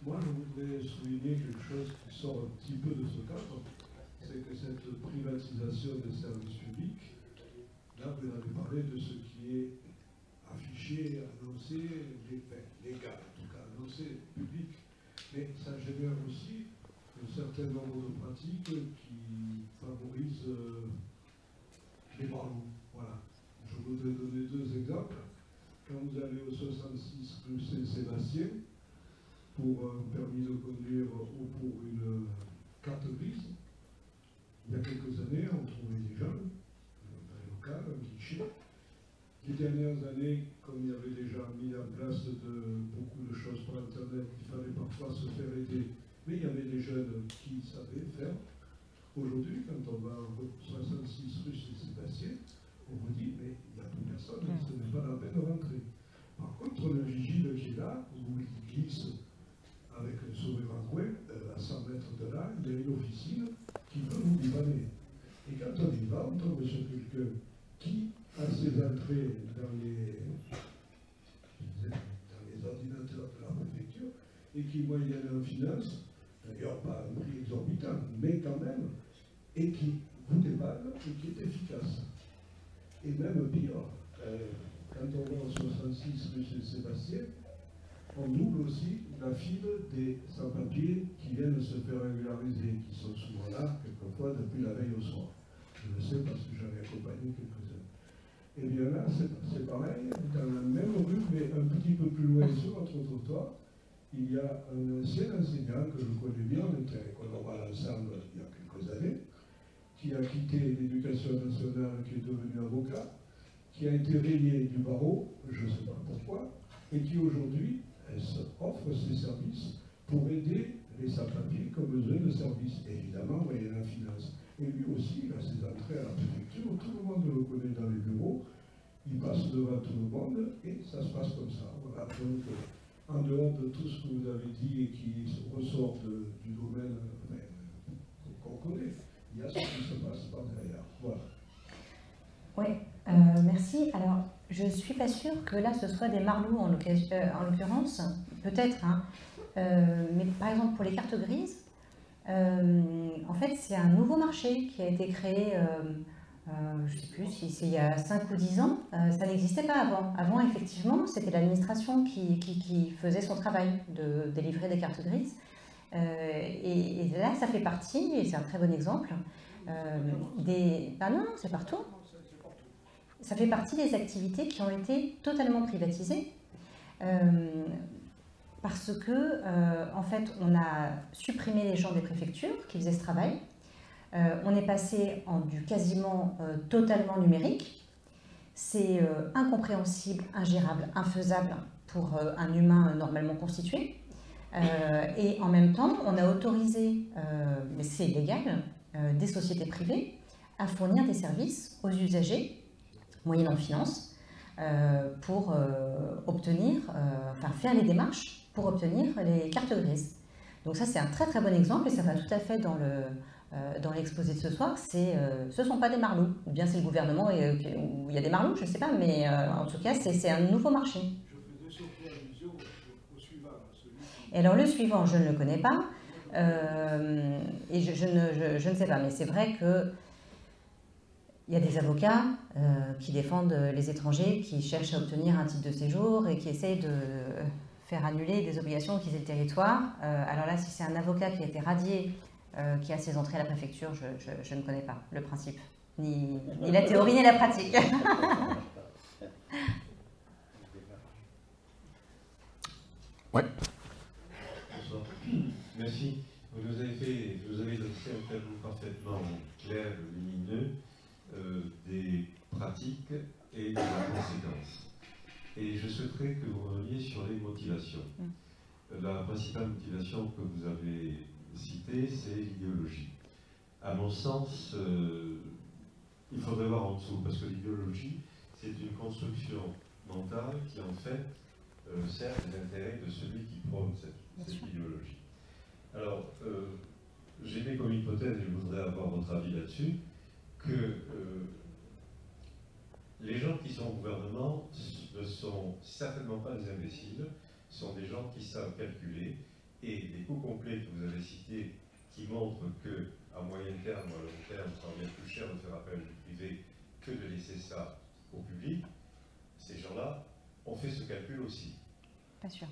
Moi, je voudrais souligner quelque chose qui sort un petit peu de ce cadre, c'est que cette privatisation des services publics, là, vous avez parlé de ce qui est affiché, annoncé, légal, en tout cas annoncé, public, mais ça génère aussi un certain nombre de pratiques qui favorisent les barreaux. Voilà. Je voudrais donner deux exemples. Quand vous allez au 66 rue Saint-Sébastien, pour un permis de conduire ou pour une carte grise, il y a quelques années, on trouvait des jeunes, dans les locales, un guichet. Les dernières années, comme il y avait déjà mis en place beaucoup de choses pour Internet, il fallait parfois se faire aider, mais il y avait des jeunes qui savaient faire. Aujourd'hui, quand on va au 66 rue Saint-Sébastien, on vous dit, mais il n'y a plus personne, ce n'est pas la peine de rentrer. Par contre, le vigile qui est là, où il glisse avec un sourire en coin, à 100 mètres de là, il y a une officine qui peut vous dépanner. Et quand on y va, on tombe sur quelqu'un qui a ses entrées dans les ordinateurs de la préfecture et qui, moyenne en finance, d'ailleurs pas un prix exorbitant, mais quand même, et qui vous dépanne et qui est efficace. Et même pire, quand on va au 66 rue Saint-Sébastien, on double aussi la file des sans-papiers qui viennent se faire régulariser, qui sont souvent là, quelquefois, depuis la veille au soir. Je le sais parce que j'en ai accompagné quelques-uns. Et bien là, c'est pareil, dans la même rue, mais un petit peu plus loin sur notre trottoir, il y a un ancien enseignant que je connais bien, on était à l'école normale ensemble il y a quelques années, qui a quitté l'éducation nationale, qui est devenu avocat, qui a été rayé du barreau, je ne sais pas pourquoi, et qui aujourd'hui offre ses services pour aider les sans-papiers qui ont besoin de services, évidemment moyennant finance. Et lui aussi, il a ses entrées à la préfecture, tout le monde le connaît dans les bureaux, il passe devant tout le monde, et ça se passe comme ça. Voilà, donc, en dehors de tout ce que vous avez dit et qui ressort du domaine qu'on connaît, il y a ce qui se passe par derrière. Voilà. Oui, merci. Alors, je ne suis pas sûre que là, ce soit des marlous en l'occurrence, peut-être, hein. Mais par exemple, pour les cartes grises, en fait, c'est un nouveau marché qui a été créé, je ne sais plus si c'est il y a 5 ou 10 ans. Ça n'existait pas avant. Avant, effectivement, c'était l'administration qui faisait son travail de délivrer des cartes grises. Et là, ça fait partie, et c'est un très bon exemple, non, c'est partout. Ça fait partie des activités qui ont été totalement privatisées parce que, en fait, on a supprimé les gens des préfectures qui faisaient ce travail. On est passé en du quasiment totalement numérique. C'est incompréhensible, ingérable, infaisable pour un humain normalement constitué. Et en même temps, on a autorisé, mais c'est illégal, des sociétés privées à fournir des services aux usagers moyennant finance, pour obtenir, faire les démarches pour obtenir les cartes grises. Donc ça, c'est un très très bon exemple et ça va tout à fait dans l'exposé de ce soir. Ce ne sont pas des marlous, ou bien c'est le gouvernement où il y a des marlous, je ne sais pas, mais en tout cas, c'est un nouveau marché. Je faisais surtout allusion au suivant. Et alors le suivant, je ne le connais pas, et je ne sais pas, mais c'est vrai que il y a des avocats qui défendent les étrangers qui cherchent à obtenir un titre de séjour et qui essayent de faire annuler des obligations qu'ils aient le territoire. Alors là, si c'est un avocat qui a été radié, qui a ses entrées à la préfecture, je ne connais pas le principe, ni la théorie ni la pratique. Ouais. Bonsoir. Merci. Vous nous avez dressé un tableau parfaitement clair, lumineux, des pratiques et de leurs conséquences. Et je souhaiterais que vous reveniez sur les motivations. La principale motivation que vous avez citée, c'est l'idéologie. À mon sens, il faudrait voir en dessous, parce que l'idéologie, c'est une construction mentale qui, en fait, sert les intérêts de celui qui prône cette idéologie. Alors, j'ai mis comme hypothèse, et je voudrais avoir votre avis là-dessus, que les gens qui sont au gouvernement ne sont certainement pas des imbéciles, sont des gens qui savent calculer et les coûts complets que vous avez cités, qui montrent qu'à moyen terme ou à long terme, ça revient plus cher de faire appel du privé que de laisser ça au public, ces gens-là ont fait ce calcul aussi. Pas sûr.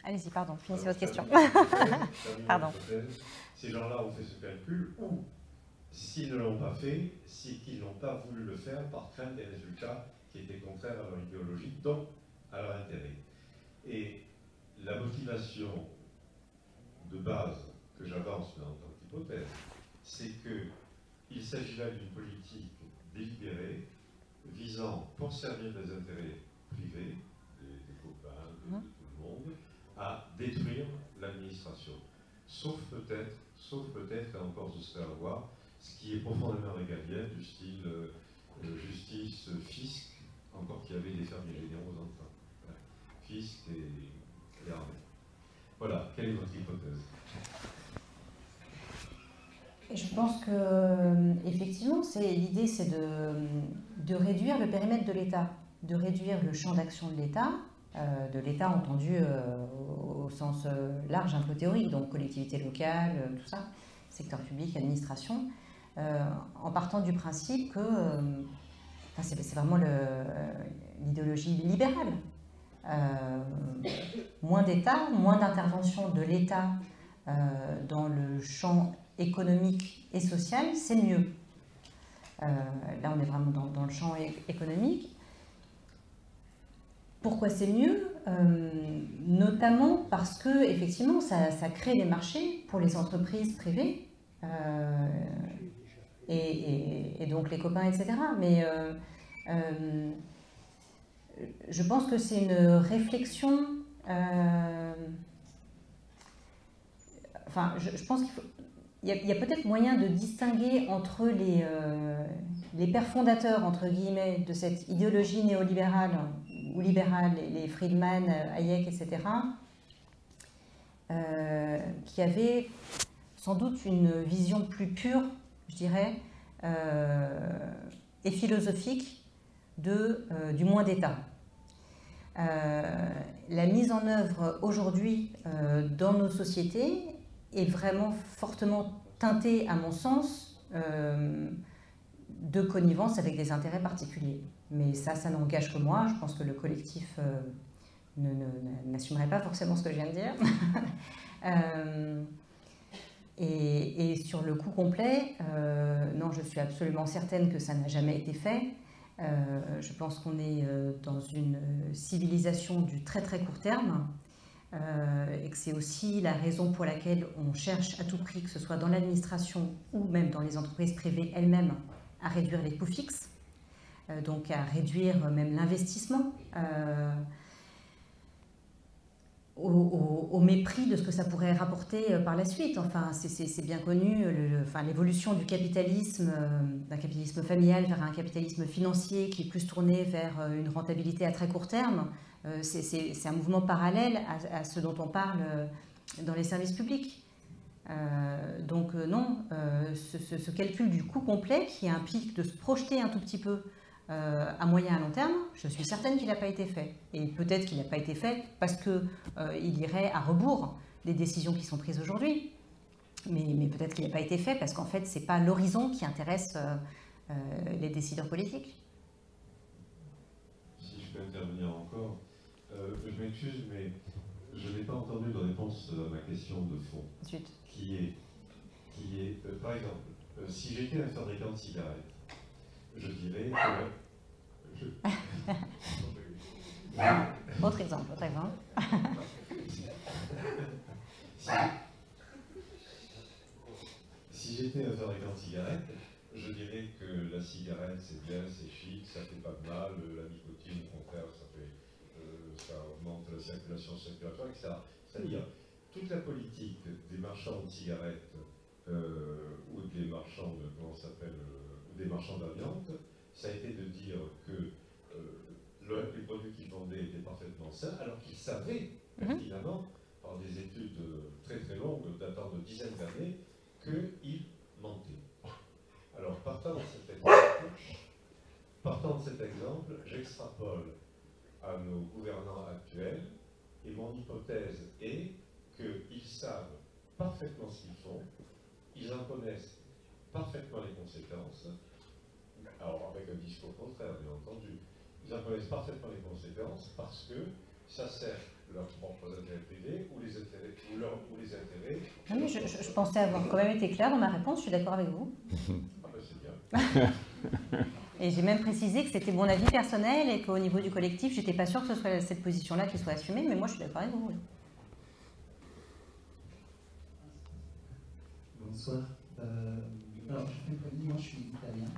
Allez-y, pardon, finissez votre question. Pardon. Ces gens-là ont fait ce calcul, ou s'ils ne l'ont pas fait, c'est qu'ils n'ont pas voulu le faire par crainte des résultats qui étaient contraires à leur idéologie, donc à leur intérêt. Et la motivation de base que j'avance en tant qu'hypothèse, c'est qu'il s'agit là d'une politique délibérée visant, pour servir des intérêts privés, des copains, de tout le monde, à détruire l'administration. Sauf peut-être, et encore ce serait à voir, ce qui est profondément régalien, du style justice, fisc, encore qu'il y avait des fermiers généraux dans le temps. Voilà. Fisc et armée. Voilà, quelle est votre hypothèse? Je pense que effectivement, l'idée, c'est de réduire le périmètre de l'État, de réduire le champ d'action de l'État entendu au sens large, un peu théorique, donc collectivités locales, tout ça, secteur public, administration, en partant du principe que c'est vraiment l'idéologie libérale. Moins d'État, moins d'intervention de l'État dans le champ économique et social, c'est mieux. Là, on est vraiment dans le champ économique. Pourquoi c'est mieux? Notamment parce que, effectivement, ça crée des marchés pour les entreprises privées et donc les copains, etc. Mais je pense que c'est une réflexion. Je pense qu'il y a peut-être moyen de distinguer entre les pères fondateurs, entre guillemets, de cette idéologie néolibérale ou libérale, les Friedman, Hayek, etc., qui avaient sans doute une vision plus pure, je dirais, et philosophique du moins d'État. La mise en œuvre aujourd'hui dans nos sociétés est vraiment fortement teintée, à mon sens, de connivence avec des intérêts particuliers. Mais ça n'engage que moi. Je pense que le collectif n'assumerait pas forcément ce que je viens de dire. Et sur le coût complet, non, je suis absolument certaine que ça n'a jamais été fait. Je pense qu'on est dans une civilisation du très très court terme et que c'est aussi la raison pour laquelle on cherche à tout prix, que ce soit dans l'administration ou même dans les entreprises privées elles-mêmes, à réduire les coûts fixes, donc à réduire même l'investissement au mépris de ce que ça pourrait rapporter par la suite. Enfin, c'est bien connu, l'évolution du capitalisme, d'un capitalisme familial vers un capitalisme financier qui est plus tourné vers une rentabilité à très court terme. C'est un mouvement parallèle à ce dont on parle dans les services publics. Donc non, ce calcul du coût complet qui implique de se projeter un tout petit peu à moyen et à long terme, je suis certaine qu'il n'a pas été fait. Et peut-être qu'il n'a pas été fait parce qu'il irait à rebours des décisions qui sont prises aujourd'hui. Mais peut-être qu'il n'a pas été fait parce qu'en fait, ce n'est pas l'horizon qui intéresse les décideurs politiques. Si je peux intervenir encore, je m'excuse, mais je n'ai pas entendu de réponse à ma question de fond. Ensuite. Qui est par exemple, si j'étais un fabricant de cigarettes, je dirais que... Autre exemple. Si j'étais un fabricant de cigarettes, je dirais que la cigarette c'est bien, c'est chic, ça fait pas de mal, la nicotine au contraire ça augmente la circulation circulatoire, etc. C'est-à-dire, toute la politique des marchands de cigarettes ou des marchands de, des marchands d'amiante, ça a été de dire que les produits qu'ils vendaient étaient parfaitement sains, alors qu'ils savaient, évidemment, par des études très très longues, datant de dizaines d'années, qu'ils mentaient. Alors, partant de cet exemple, j'extrapole à nos gouvernants actuels, et mon hypothèse est qu'ils savent parfaitement ce qu'ils font, ils en connaissent parfaitement les conséquences, alors avec un discours contraire, bien entendu, ils en connaissent parfaitement les conséquences parce que ça sert leurs propres intérêts privés ou les intérêts. Non, mais je pensais avoir quand même été claire dans ma réponse, je suis d'accord avec vous. Ah ben c'est bien. Et j'ai même précisé que c'était mon avis personnel et qu'au niveau du collectif, j'étais pas sûre que ce soit cette position-là qui soit assumée, mais moi je suis d'accord avec vous. Oui. Bonsoir. Alors, je fais une précision, moi je suis italien.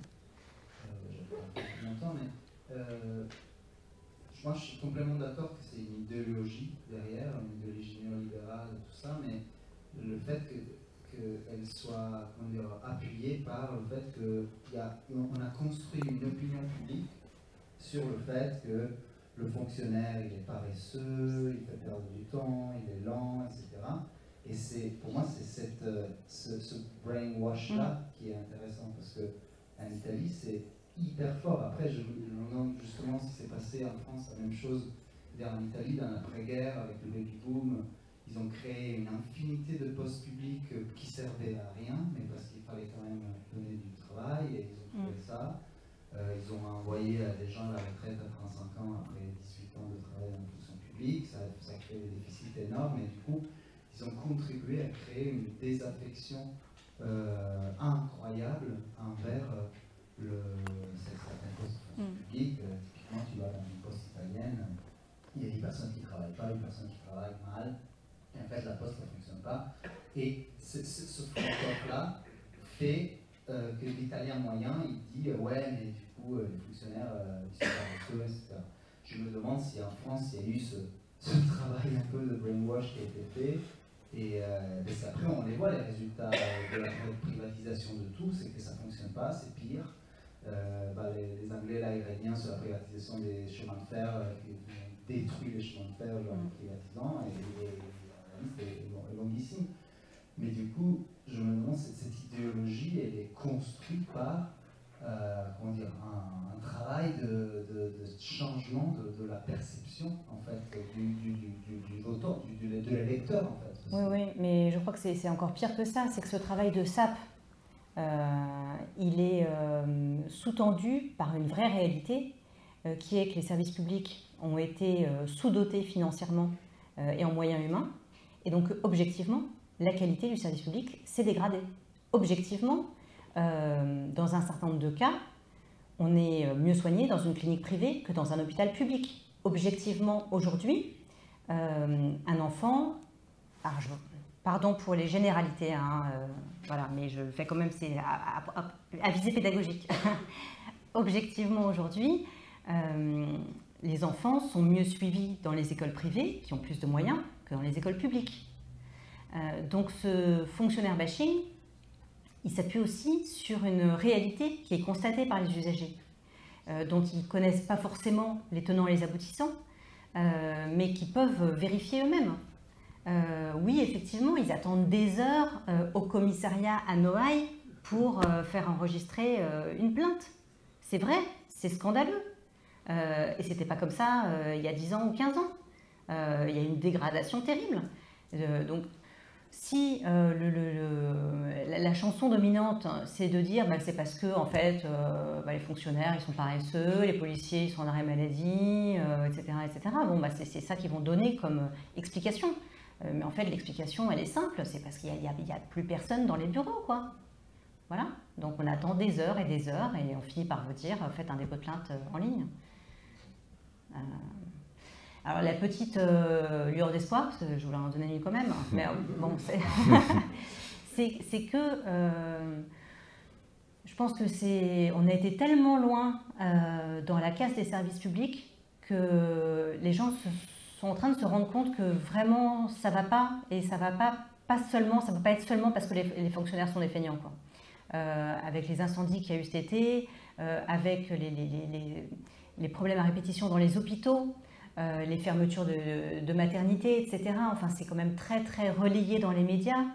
Je ne pas depuis longtemps, mais moi je suis complètement d'accord que c'est une idéologie derrière, une idéologie néolibérale et tout ça, mais le fait qu'elle soit comment dire, appuyée par le fait qu'on a construit une opinion publique sur le fait que le fonctionnaire il est paresseux, il fait perdre du temps, il est lent, etc. Et pour moi, c'est ce brainwash-là qui est intéressant, parce qu'en Italie, c'est hyper fort. Après, je me demande justement si c'est passé en France la même chose. En Italie, dans l'après-guerre, avec le baby-boom, ils ont créé une infinité de postes publics qui servaient à rien, mais parce qu'il fallait quand même donner du travail, et ils ont fait ça. Ils ont envoyé des gens à la retraite à 35 ans après 18 ans de travail dans la fonction publique. Ça a créé des déficits énormes, et du coup, ils ont contribué à créer une désaffection incroyable envers certains postes publics. Typiquement, tu vas dans une poste italienne, il y a des personnes qui ne travaillent pas, des personnes qui travaillent mal, et en fait la poste ne fonctionne pas. Et ce philosophe-là fait que l'italien moyen, il dit ouais, mais du coup, les fonctionnaires, ils sont paresseux, etc. Je me demande si en France, il y a eu ce travail un peu de brainwash qui a été fait. Et après, on les voit, les résultats de la privatisation de tout, c'est que ça ne fonctionne pas, c'est pire. Les Anglais, là, ils reviennent sur la privatisation des chemins de fer, qui détruit les chemins de fer en privatisant, et c'est longuissime. Mais du coup, je me demande, cette idéologie, elle est construite par comment dire, un travail de changement de la perception en fait, du votant, de l'électeur en fait. Oui, mais je crois que c'est encore pire que ça, c'est que ce travail de sape, il est sous-tendu par une vraie réalité qui est que les services publics ont été sous-dotés financièrement et en moyens humains, et donc objectivement, la qualité du service public s'est dégradée. Objectivement, dans un certain nombre de cas, on est mieux soigné dans une clinique privée que dans un hôpital public. Objectivement, aujourd'hui, un enfant, pardon pour les généralités, voilà, mais je fais quand même, c'est à visée pédagogique. Objectivement, aujourd'hui, les enfants sont mieux suivis dans les écoles privées, qui ont plus de moyens, que dans les écoles publiques. Donc ce fonctionnaire bashing, il s'appuie aussi sur une réalité qui est constatée par les usagers, dont ils ne connaissent pas forcément les tenants et les aboutissants, mais qui peuvent vérifier eux-mêmes. Oui, effectivement, ils attendent des heures au commissariat à Noailles pour faire enregistrer une plainte. C'est vrai, c'est scandaleux. Et ce n'était pas comme ça il y a 10 ans ou 15 ans. Il y a une dégradation terrible. Donc, si la chanson dominante, c'est de dire c'est parce que en fait, les fonctionnaires ils sont paresseux, les policiers ils sont en arrêt maladie, etc. Bon, c'est ça qu'ils vont donner comme explication. Mais en fait, l'explication elle est simple, c'est parce qu'il n'y a plus personne dans les bureaux, quoi. Voilà. Donc on attend des heures et on finit par vous dire faites un dépôt de plainte en ligne. Alors la petite lueur d'espoir, parce que je voulais en donner une quand même, mais bon, c'est que je pense que on a été tellement loin dans la casse des services publics que les gens sont en train de se rendre compte que vraiment ça va pas, et ça va pas seulement, ça va pas être seulement parce que les fonctionnaires sont des feignants, quoi. Avec les incendies qu'il y a eu cet été, avec les problèmes à répétition dans les hôpitaux, les fermetures de maternité, etc. Enfin, c'est quand même très, très relayé dans les médias.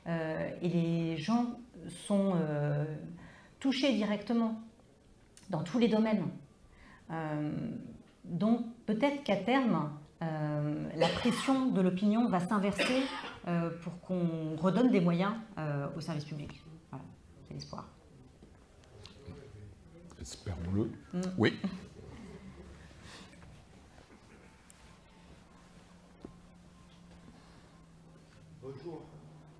Et les gens sont touchés directement dans tous les domaines. Donc, peut-être qu'à terme, la pression de l'opinion va s'inverser pour qu'on redonne des moyens au service public. Voilà, c'est l'espoir. Espérons-le. Oui. Bonjour.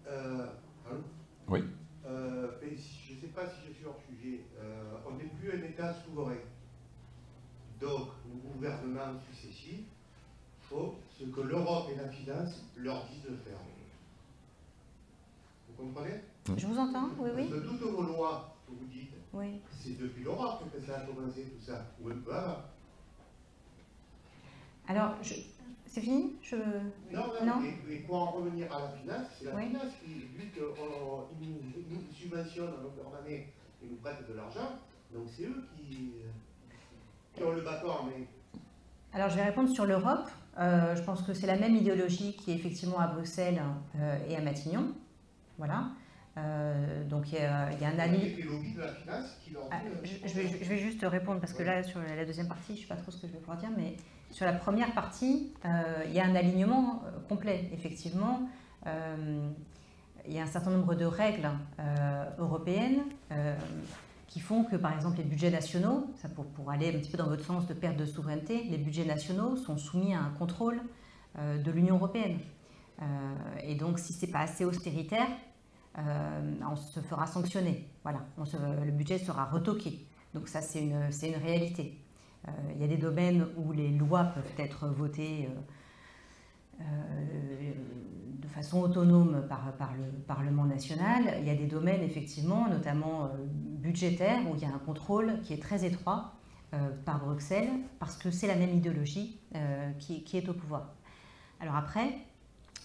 Allô? Oui. Je ne sais pas si je suis hors sujet. On n'est plus un État souverain. Donc, le gouvernement successif faut ce que l'Europe et la finance leur disent de faire. Vous comprenez? Je vous entends, oui, oui. Parce que toutes vos lois que vous dites, Oui. c'est depuis l'Europe que ça a commencé tout ça, ou un peu avant. Alors, c'est fini? Non. Et pour en revenir à la finance, c'est la Oui. finance qui, vu qu'ils nous subventionnent à longueur d'année, ils nous prêtent de l'argent, donc c'est eux qui ont le bâton en main. Alors, je vais répondre sur l'Europe. Je pense que c'est la même idéologie qui est effectivement à Bruxelles et à Matignon. Voilà. Donc, il y a un alignement. Je vais juste répondre parce que là, sur la deuxième partie, je ne sais pas trop ce que je vais pouvoir dire, mais sur la première partie, il y a un alignement complet, effectivement. Il y a un certain nombre de règles européennes qui font que, par exemple, les budgets nationaux, ça pour aller un petit peu dans votre sens de perte de souveraineté, les budgets nationaux sont soumis à un contrôle de l'Union européenne. Et donc, si ce n'est pas assez austéritaire, on se fera sanctionner. Voilà, le budget sera retoqué. Donc ça, c'est une réalité. Il y a des domaines où les lois peuvent être votées de façon autonome par le Parlement national. Il y a des domaines, effectivement, notamment budgétaires, où il y a un contrôle qui est très étroit par Bruxelles, parce que c'est la même idéologie qui est au pouvoir. Alors après,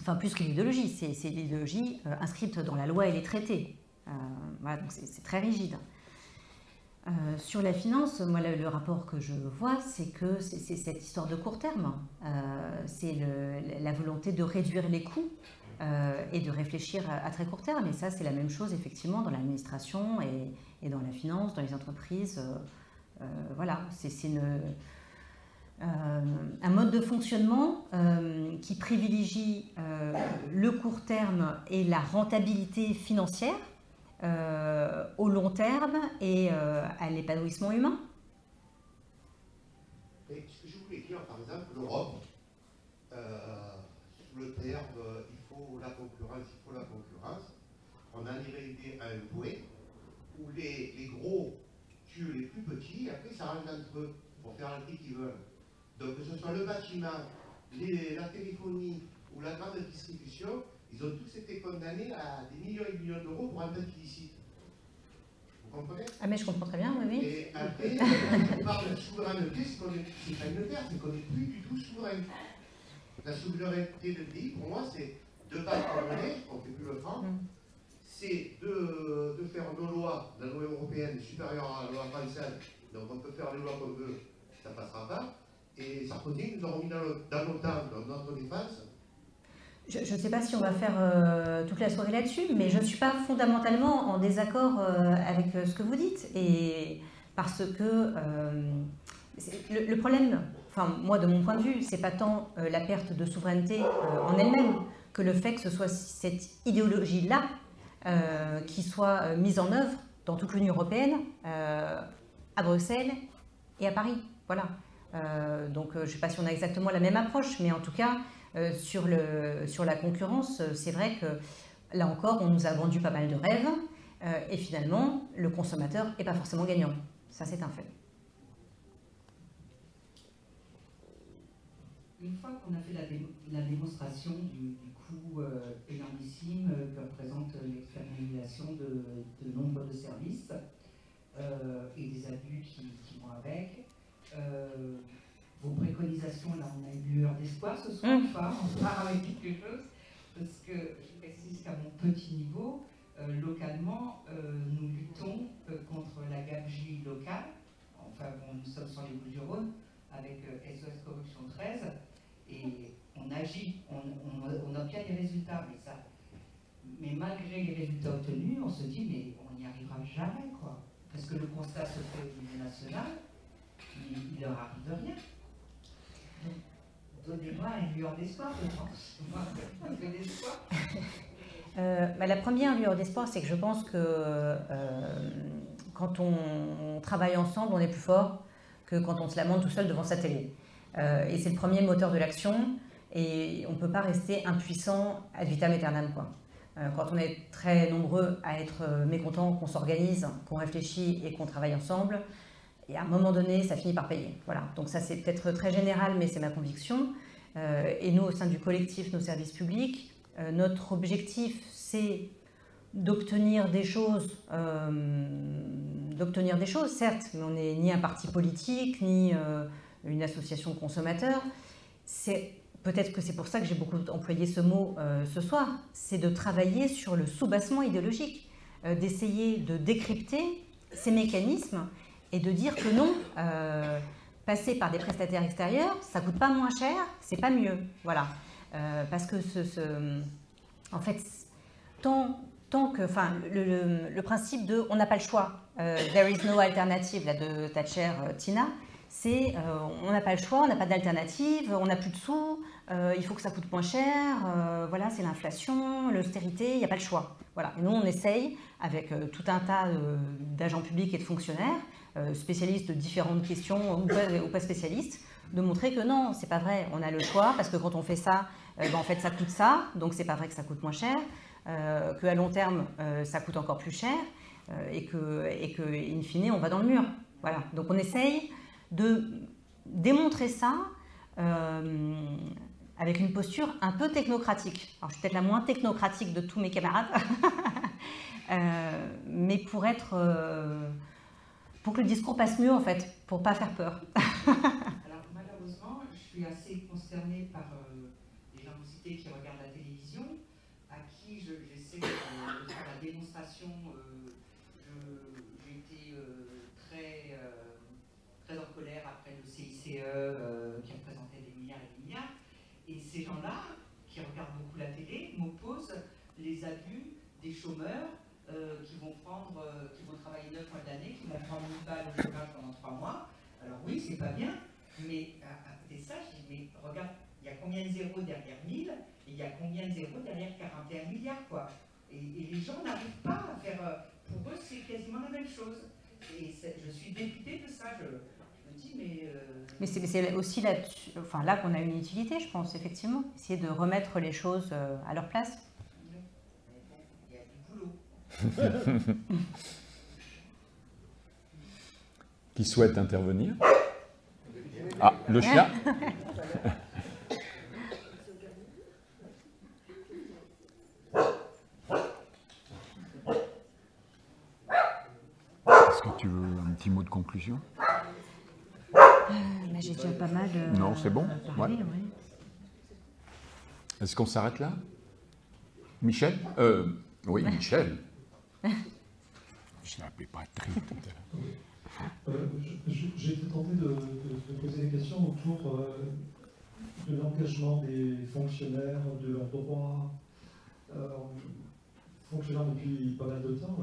enfin plus qu'une idéologie, c'est l'idéologie inscrite dans la loi et les traités. Voilà, donc c'est très rigide. Sur la finance, moi le rapport que je vois, c'est que c'est cette histoire de court terme. C'est la volonté de réduire les coûts et de réfléchir à très court terme. Et ça, c'est la même chose effectivement dans l'administration et dans la finance, dans les entreprises. Voilà, c'est un mode de fonctionnement qui privilégie le court terme et la rentabilité financière au long terme et à l'épanouissement humain. Et ce que je voulais dire, par exemple, l'Europe, sous le terme il faut la concurrence, on en est arrivé à un point où les gros tuent les plus petits, et après ça s'arrangent entre eux pour faire le prix qu'ils veulent. Donc que ce soit le bâtiment, la téléphonie ou la grande distribution, ils ont tous été condamnés à des millions et des millions d'euros pour un petit site. Vous comprenez? Ah mais je comprends très bien, oui. Et après, on parle de souveraineté, c'est pas une terre, c'est qu'on n'est plus du tout souverain. La souveraineté du pays, pour moi, c'est de battre la monnaie, on ne fait plus le franc, c'est de faire nos lois, la loi européenne supérieure à la loi française, donc on peut faire les lois qu'on veut, ça ne passera pas. Et Sarkozy nous aura mis dans l'OTAN, dans notre défense. Je ne sais pas si on va faire toute la soirée là-dessus, mais je ne suis pas fondamentalement en désaccord avec ce que vous dites. Et parce que le problème, enfin moi de mon point de vue, c'est pas tant la perte de souveraineté en elle-même que le fait que ce soit cette idéologie-là qui soit mise en œuvre dans toute l'Union européenne, à Bruxelles et à Paris. Voilà. Donc je ne sais pas si on a exactement la même approche, mais en tout cas, sur la concurrence, c'est vrai que là encore, on nous a vendu pas mal de rêves et finalement, le consommateur n'est pas forcément gagnant. Ça, c'est un fait. Une fois qu'on a fait la démonstration du coût énormissime que représente l'externalisation de nombre de services et des abus qui vont avec, vos préconisations, là on a une lueur d'espoir ce soir, on part avec quelque chose, parce que je précise qu'à mon petit niveau, localement, nous luttons contre la gabegie locale. Enfin bon, nous sommes sur les Bouches-du-Rhône avec SOS Corruption 13 et on agit, on obtient des résultats, mais malgré les résultats obtenus, on se dit mais on n'y arrivera jamais quoi, parce que le constat se fait au niveau national. Il leur arrive rien. Donnez-moi une lueur d'espoir, je pense. Moi, un peu d'espoir. La première lueur d'espoir, c'est que je pense que quand on travaille ensemble, on est plus fort que quand on se lamente tout seul devant sa télé. Et c'est le premier moteur de l'action, et on ne peut pas rester impuissant ad vitam aeternam, quoi. Quand on est très nombreux à être mécontents, qu'on s'organise, qu'on réfléchit et qu'on travaille ensemble, et à un moment donné, ça finit par payer. Voilà. Donc ça, c'est peut-être très général, mais c'est ma conviction. Et nous, au sein du collectif Nos Services Publics, notre objectif, c'est d'obtenir des choses, certes, mais on n'est ni un parti politique, ni une association de consommateurs. Peut-être que c'est pour ça que j'ai beaucoup employé ce mot ce soir, c'est de travailler sur le soubassement idéologique, d'essayer de décrypter ces mécanismes et de dire que non, passer par des prestataires extérieurs, ça coûte pas moins cher, c'est pas mieux. Voilà. Parce que en fait, tant que, enfin, le principe de on n'a pas le choix, there is no alternative, là, de Thatcher, Tina, c'est on n'a pas le choix, on n'a pas d'alternative, on n'a plus de sous, il faut que ça coûte moins cher, voilà, c'est l'inflation, l'austérité, il n'y a pas le choix. Voilà. Et nous, on essaye, avec tout un tas d'agents publics et de fonctionnaires, spécialistes de différentes questions ou pas spécialistes, de montrer que non, c'est pas vrai, on a le choix, parce que quand on fait ça, en fait, ça coûte ça, donc c'est pas vrai que ça coûte moins cher, qu'à long terme, ça coûte encore plus cher, et que, in fine, on va dans le mur. Voilà. Donc on essaye de démontrer ça avec une posture un peu technocratique. Alors je suis peut-être la moins technocratique de tous mes camarades, mais pour que le discours passe mieux en fait, pour pas faire peur. Alors malheureusement, je suis assez consternée par les gens de cité qui regardent la télévision, à qui j'essaie de faire la démonstration. J'ai été très en colère après le CICE qui représentait des milliards et des milliards. Et ces gens-là, qui regardent beaucoup la télé, m'opposent les abus des chômeurs qui vont travailler 9 mois de l'année, qui vont prendre 1000 balles au chômage pendant 3 mois. Alors oui, c'est pas bien, mais à côté de ça, je dis, mais regarde, il y a combien de zéros derrière 1000 et il y a combien de zéros derrière 41 milliards, quoi. Et les gens n'arrivent pas à faire... Pour eux, c'est quasiment la même chose. Et je suis députée de ça. Je me dis, mais... Mais c'est aussi là qu'on a une utilité, je pense, effectivement. Essayer de remettre les choses à leur place. Mais bon, il y a du boulot. Qui souhaite intervenir? Ah, le chien. Est-ce que tu veux un petit mot de conclusion? J'ai déjà pas mal non, c'est bon. parlé, Ouais. ouais. Est-ce qu'on s'arrête là? Michel? Oui, Michel. Je l'ai appelé Patrick tout à l'heure. J'ai été tenté de poser des questions autour de l'engagement des fonctionnaires, de leurs droits, fonctionnaires depuis pas mal de temps,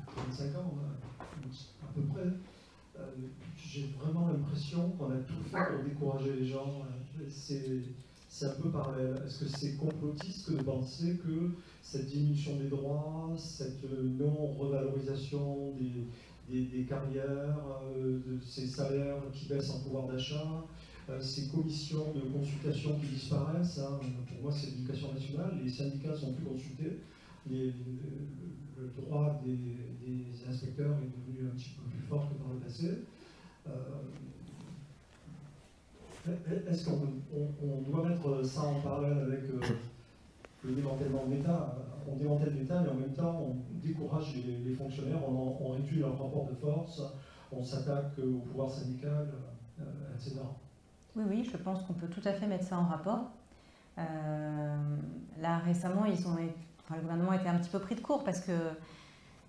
35 ans à peu près. J'ai vraiment l'impression qu'on a tout fait pour décourager les gens. C'est un peu parallèle. Est-ce que c'est complotiste que de penser que cette diminution des droits, cette non-revalorisation des carrières, de ces salaires qui baissent en pouvoir d'achat, ces commissions de consultation qui disparaissent, hein, pour moi c'est l'éducation nationale, les syndicats sont plus consultés, le droit des inspecteurs est devenu un petit peu plus fort que par le passé. Est-ce qu'on doit mettre ça en parallèle avec le démantèlement de l'État? On démantèle l'État et en même temps on décourage les fonctionnaires, on réduit leur rapport de force, on s'attaque au pouvoir syndical, etc. Oui, je pense qu'on peut tout à fait mettre ça en rapport. Là récemment, le gouvernement a été un petit peu pris de court parce que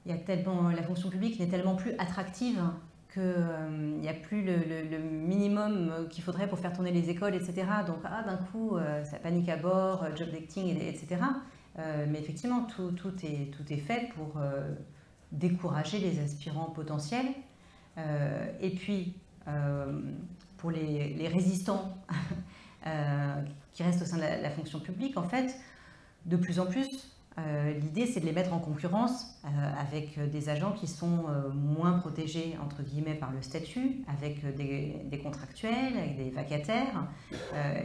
la fonction publique n'est tellement plus attractive qu'il n'y a plus le minimum qu'il faudrait pour faire tourner les écoles, etc. Donc d'un coup, ça panique à bord, job dating, etc. Mais effectivement, tout est fait pour décourager les aspirants potentiels. Et puis, pour les résistants qui restent au sein de la fonction publique, en fait, de plus en plus, l'idée c'est de les mettre en concurrence avec des agents qui sont moins protégés entre guillemets par le statut, avec des contractuels, avec des vacataires,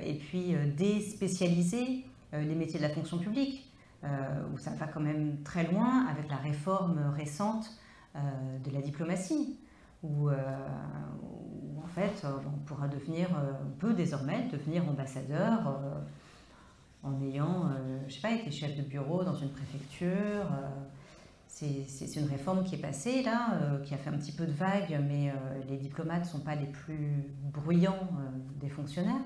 et puis déspécialiser les métiers de la fonction publique, où ça va quand même très loin avec la réforme récente de la diplomatie, où en fait on peut désormais devenir ambassadeur en ayant, je sais pas, été chef de bureau dans une préfecture. C'est une réforme qui est passée là, qui a fait un petit peu de vagues, mais les diplomates ne sont pas les plus bruyants des fonctionnaires.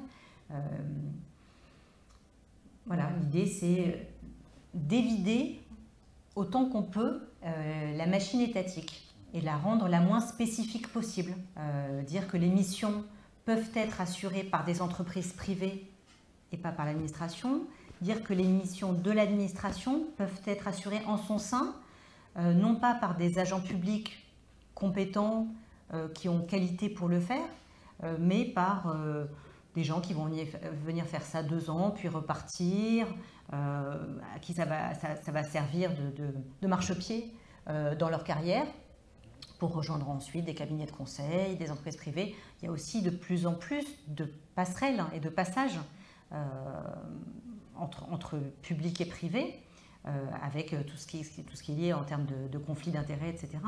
Voilà, l'idée c'est d'évider autant qu'on peut la machine étatique et la rendre la moins spécifique possible. Dire que les missions peuvent être assurées par des entreprises privées et pas par l'administration, dire que les missions de l'administration peuvent être assurées en son sein, non pas par des agents publics compétents qui ont qualité pour le faire, mais par des gens qui vont venir faire ça 2 ans, puis repartir, à qui ça va servir de marchepied dans leur carrière, pour rejoindre ensuite des cabinets de conseil, des entreprises privées. Il y a aussi de plus en plus de passerelles et de passages entre public et privé, avec tout ce qui est lié en termes de conflits d'intérêts, etc.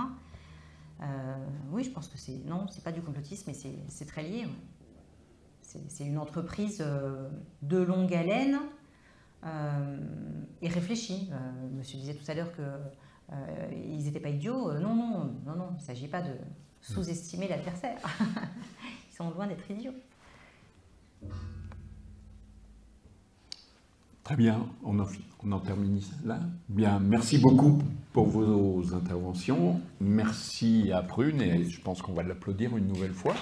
Oui, je pense que c'est pas du complotisme, mais c'est très lié. Ouais. C'est une entreprise de longue haleine et réfléchie. Monsieur disait tout à l'heure qu'ils n'étaient pas idiots. Non, il ne s'agit pas de sous-estimer l'adversaire. Ils sont loin d'être idiots. Très bien, on en termine là. Bien, merci beaucoup pour vos interventions. Merci à Prune, et je pense qu'on va l'applaudir une nouvelle fois.